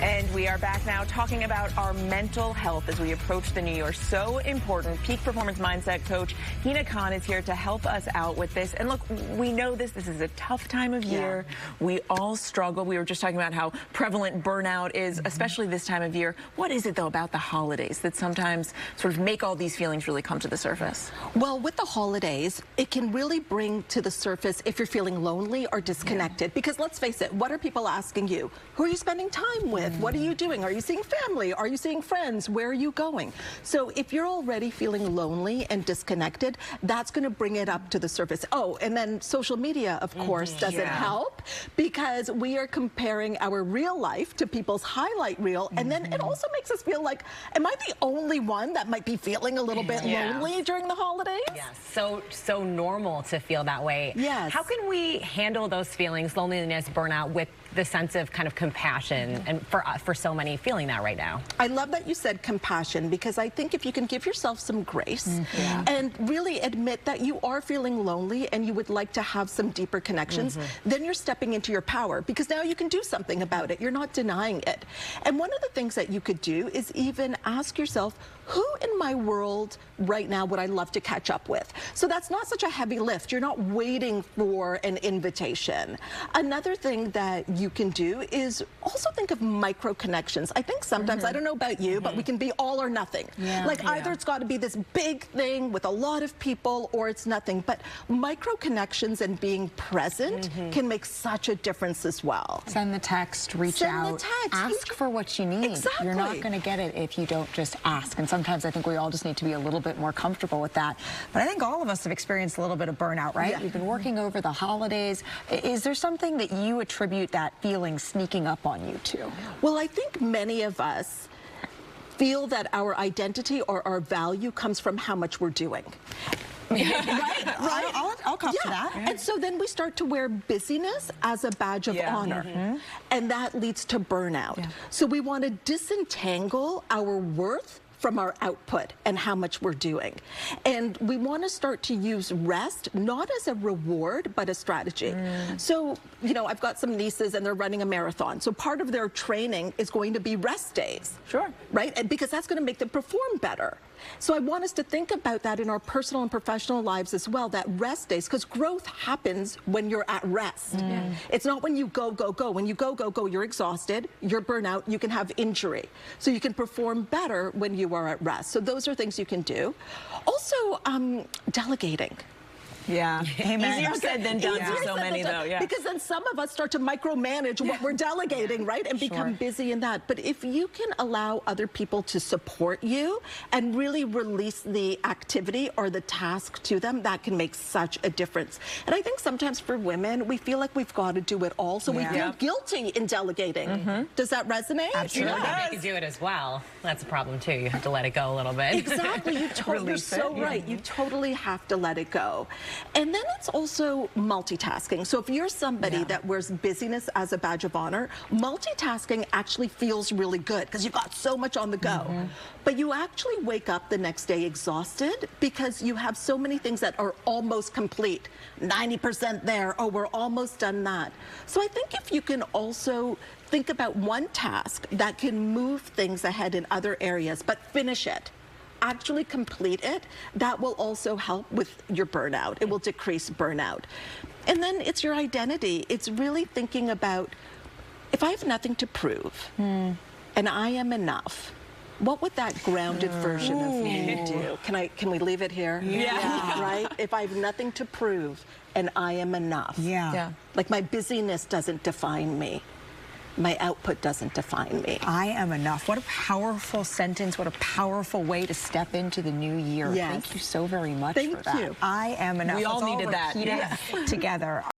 And we are back now talking about our mental health as we approach the new year. So important. Peak Performance Mindset coach Hina Khan is here to help us out with this. And look, we know this is a tough time of year. We all struggle. We were just talking about how prevalent burnout is, especially this time of year. What is it, though, about the holidays that sometimes sort of make all these feelings really come to the surface? Well, with the holidays, it can really bring to the surface if you're feeling lonely or disconnected. Because let's face it, what are people asking you? Who are you spending time with? What are you doing? Are you seeing family? Are you seeing friends? Where are you going? So if you're already feeling lonely and disconnected, that's going to bring it up to the surface. Oh, and then social media, of course, doesn't help, because we are comparing our real life to people's highlight reel. And then it also makes us feel like, am I the only one that might be feeling a little bit lonely during the holidays? Yes, so normal to feel that way. Yes. How can we handle those feelings, loneliness, burnout, with the sense of kind of compassion, and for so many feeling that right now? I love that you said compassion, because I think if you can give yourself some grace and really admit that you are feeling lonely and you would like to have some deeper connections, then you're stepping into your power, because now you can do something about it. You're not denying it. And one of the things that you could do is even ask yourself, who in my world right now would I love to catch up with? So that's not such a heavy lift. You're not waiting for an invitation. Another thing that you can do is also think of micro connections. I think sometimes, I don't know about you, but we can be all or nothing. Like either it's got to be this big thing with a lot of people, or it's nothing. But micro connections and being present can make such a difference as well. Send the text, reach out, ask for what you need. Exactly. You're not going to get it if you don't just ask. And sometimes I think we all just need to be a little bit more comfortable with that. But I think all of us have experienced a little bit of burnout, right? We've been working over the holidays. Is there something that you attribute that feeling sneaking up on you to? Well, I think many of us feel that our identity or our value comes from how much we're doing. Right? I'll come to that. And so then we start to wear busyness as a badge of honor. And that leads to burnout. So we want to disentangle our worth from our output and how much we're doing. And we want to start to use rest, not as a reward, but a strategy. So, you know, I've got some nieces and they're running a marathon. So part of their training is going to be rest days. Right? And because that's going to make them perform better. So I want us to think about that in our personal and professional lives as well, that rest days, because growth happens when you're at rest. It's not when you go, go, go. When you go, go, go, you're exhausted, you're burnout, you can have injury. So you can perform better when you are at rest. So those are things you can do. Also, delegating. Easier said than done for so many, though. Because then some of us start to micromanage what we're delegating, right? And become busy in that. But if you can allow other people to support you and really release the activity or the task to them, that can make such a difference. And I think sometimes for women, we feel like we've got to do it all. So we feel guilty in delegating. Does that resonate? Absolutely. They do it as well. That's a problem, too. You have to let it go a little bit. Exactly. You're so right. You totally have to let it go. And then it's also multitasking. So if you're somebody that wears busyness as a badge of honor, multitasking actually feels really good because you've got so much on the go. But you actually wake up the next day exhausted because you have so many things that are almost complete. 90% there. Oh, we're almost done that. So I think if you can also think about one task that can move things ahead in other areas, but finish it, actually complete it, that will also help with your burnout. It will decrease burnout. And then it's your identity. It's really thinking about, if I have nothing to prove and I am enough, what would that grounded version of me do? Can we leave it here? Right? If I have nothing to prove and I am enough. Like my busyness doesn't define me. My output doesn't define me. I am enough. What a powerful sentence. What a powerful way to step into the new year. Thank you so very much for that. Thank you. I am enough. We all needed that. Together.